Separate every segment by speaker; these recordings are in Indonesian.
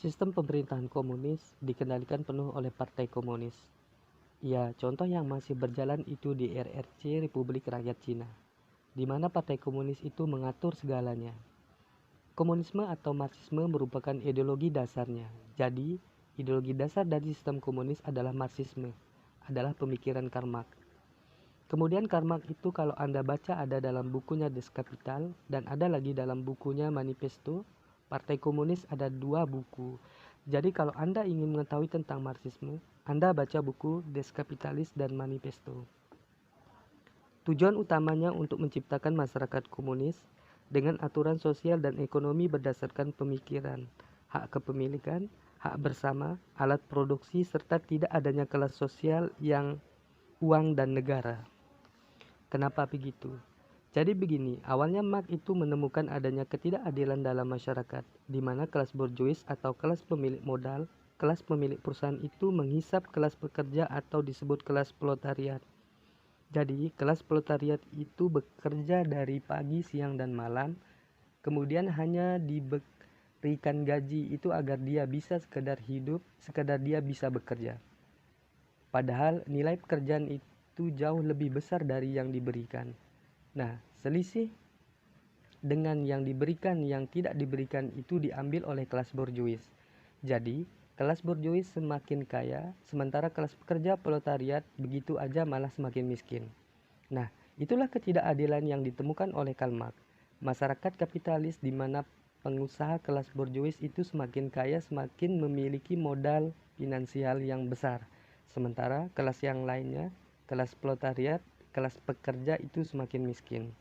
Speaker 1: Sistem pemerintahan komunis dikendalikan penuh oleh Partai Komunis. Ya, contoh yang masih berjalan itu di RRC Republik Rakyat Cina, di mana Partai Komunis itu mengatur segalanya. Komunisme atau Marxisme merupakan ideologi dasarnya. Jadi, ideologi dasar dari sistem komunis adalah Marxisme, adalah pemikiran Karl Marx. Kemudian Karl Marx itu kalau Anda baca ada dalam bukunya Das Kapital dan ada lagi dalam bukunya Manifesto. Partai Komunis ada 2 buku. Jadi kalau Anda ingin mengetahui tentang Marxisme, Anda baca buku Des Kapitalis dan Manifesto. Tujuan utamanya untuk menciptakan masyarakat komunis dengan aturan sosial dan ekonomi berdasarkan pemikiran, hak kepemilikan, hak bersama, alat produksi, serta tidak adanya kelas sosial yang uang dan negara. Kenapa begitu? Jadi begini, awalnya Marx itu menemukan adanya ketidakadilan dalam masyarakat, di mana kelas borjuis atau kelas pemilik modal, kelas pemilik perusahaan itu menghisap kelas pekerja atau disebut kelas proletariat. Jadi, kelas proletariat itu bekerja dari pagi, siang, dan malam, kemudian hanya diberikan gaji itu agar dia bisa sekedar hidup, sekedar dia bisa bekerja. Padahal nilai pekerjaan itu jauh lebih besar dari yang diberikan. Nah, selisih dengan yang diberikan yang tidak diberikan itu diambil oleh kelas borjuis. Jadi, kelas borjuis semakin kaya, sementara kelas pekerja proletariat begitu aja malah semakin miskin. Nah, itulah ketidakadilan yang ditemukan oleh Karl Marx. Masyarakat kapitalis di mana pengusaha kelas borjuis itu semakin kaya, semakin memiliki modal finansial yang besar. Sementara kelas yang lainnya, kelas proletariat, kelas pekerja itu semakin miskin.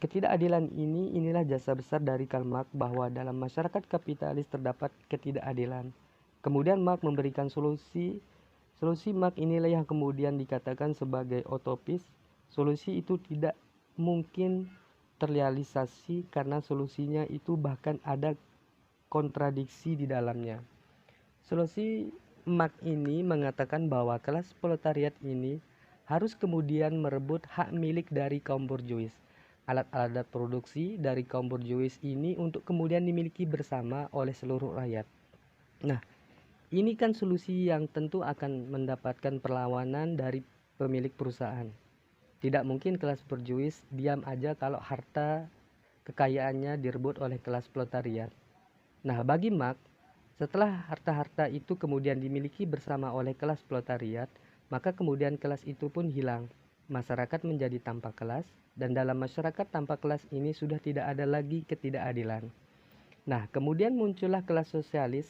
Speaker 1: Ketidakadilan inilah jasa besar dari Karl Marx bahwa dalam masyarakat kapitalis terdapat ketidakadilan. Kemudian Marx memberikan solusi. Solusi Marx inilah yang kemudian dikatakan sebagai utopis. Solusi itu tidak mungkin terrealisasi karena solusinya itu bahkan ada kontradiksi di dalamnya. Solusi Marx ini mengatakan bahwa kelas proletariat ini harus kemudian merebut hak milik dari kaum borjuis. Alat-alat produksi dari kaum borjuis ini untuk kemudian dimiliki bersama oleh seluruh rakyat. Nah, ini kan solusi yang tentu akan mendapatkan perlawanan dari pemilik perusahaan. Tidak mungkin kelas borjuis diam aja kalau harta kekayaannya direbut oleh kelas proletariat. Nah, bagi Marx, setelah harta-harta itu kemudian dimiliki bersama oleh kelas proletariat, maka kemudian kelas itu pun hilang. Masyarakat menjadi tanpa kelas, dan dalam masyarakat tanpa kelas ini sudah tidak ada lagi ketidakadilan. Nah, kemudian muncullah kelas sosialis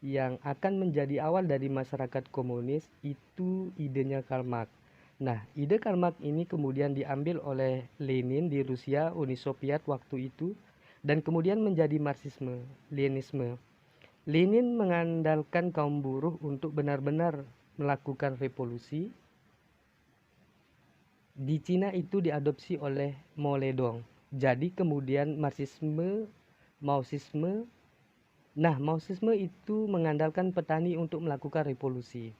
Speaker 1: yang akan menjadi awal dari masyarakat komunis, itu idenya Karl Marx. Nah, ide Karl Marx ini kemudian diambil oleh Lenin di Rusia, Uni Soviet waktu itu, dan kemudian menjadi Marxisme, Leninisme. Lenin mengandalkan kaum buruh untuk benar-benar melakukan revolusi. Di Cina itu diadopsi oleh Mao Zedong. Jadi kemudian Marxisme, Maoisme. Nah, Maoisme itu mengandalkan petani untuk melakukan revolusi.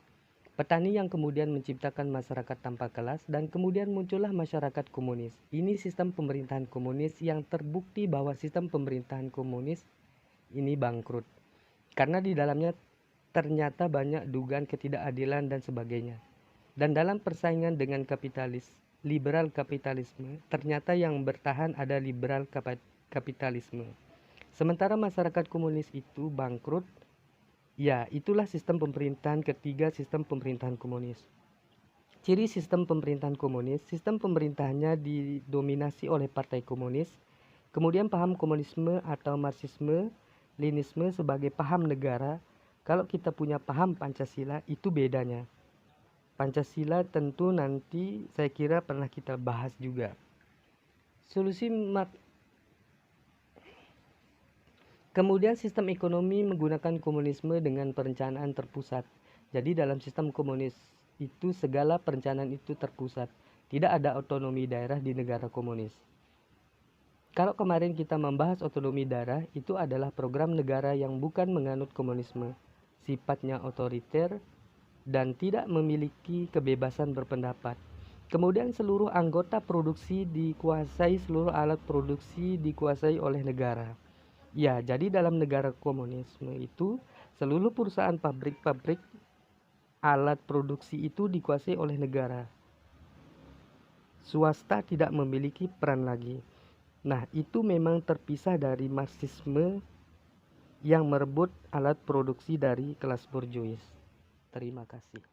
Speaker 1: Petani yang kemudian menciptakan masyarakat tanpa kelas dan kemudian muncullah masyarakat komunis. Ini sistem pemerintahan komunis yang terbukti bahwa sistem pemerintahan komunis ini bangkrut. Karena di dalamnya ternyata banyak dugaan ketidakadilan dan sebagainya. Dan dalam persaingan dengan liberal kapitalisme, ternyata yang bertahan ada liberal kapitalisme. Sementara masyarakat komunis itu bangkrut, ya itulah sistem pemerintahan ketiga, sistem pemerintahan komunis. Ciri sistem pemerintahan komunis, sistem pemerintahannya didominasi oleh partai komunis, kemudian paham komunisme atau Marxisme, Leninisme sebagai paham negara. Kalau kita punya paham Pancasila, itu bedanya. Pancasila tentu nanti saya kira pernah kita bahas juga. Kemudian sistem ekonomi menggunakan komunisme dengan perencanaan terpusat. Jadi dalam sistem komunis itu segala perencanaan itu terpusat. Tidak ada otonomi daerah di negara komunis. Kalau kemarin kita membahas otonomi daerah, itu adalah program negara yang bukan menganut komunisme, sifatnya otoriter dan tidak memiliki kebebasan berpendapat. Kemudian seluruh anggota produksi dikuasai, seluruh alat produksi dikuasai oleh negara. Ya, jadi dalam negara komunisme itu seluruh perusahaan pabrik-pabrik alat produksi itu dikuasai oleh negara. Swasta tidak memiliki peran lagi. Nah, itu memang terpisah dari Marxisme yang merebut alat produksi dari kelas borjuis. Terima kasih.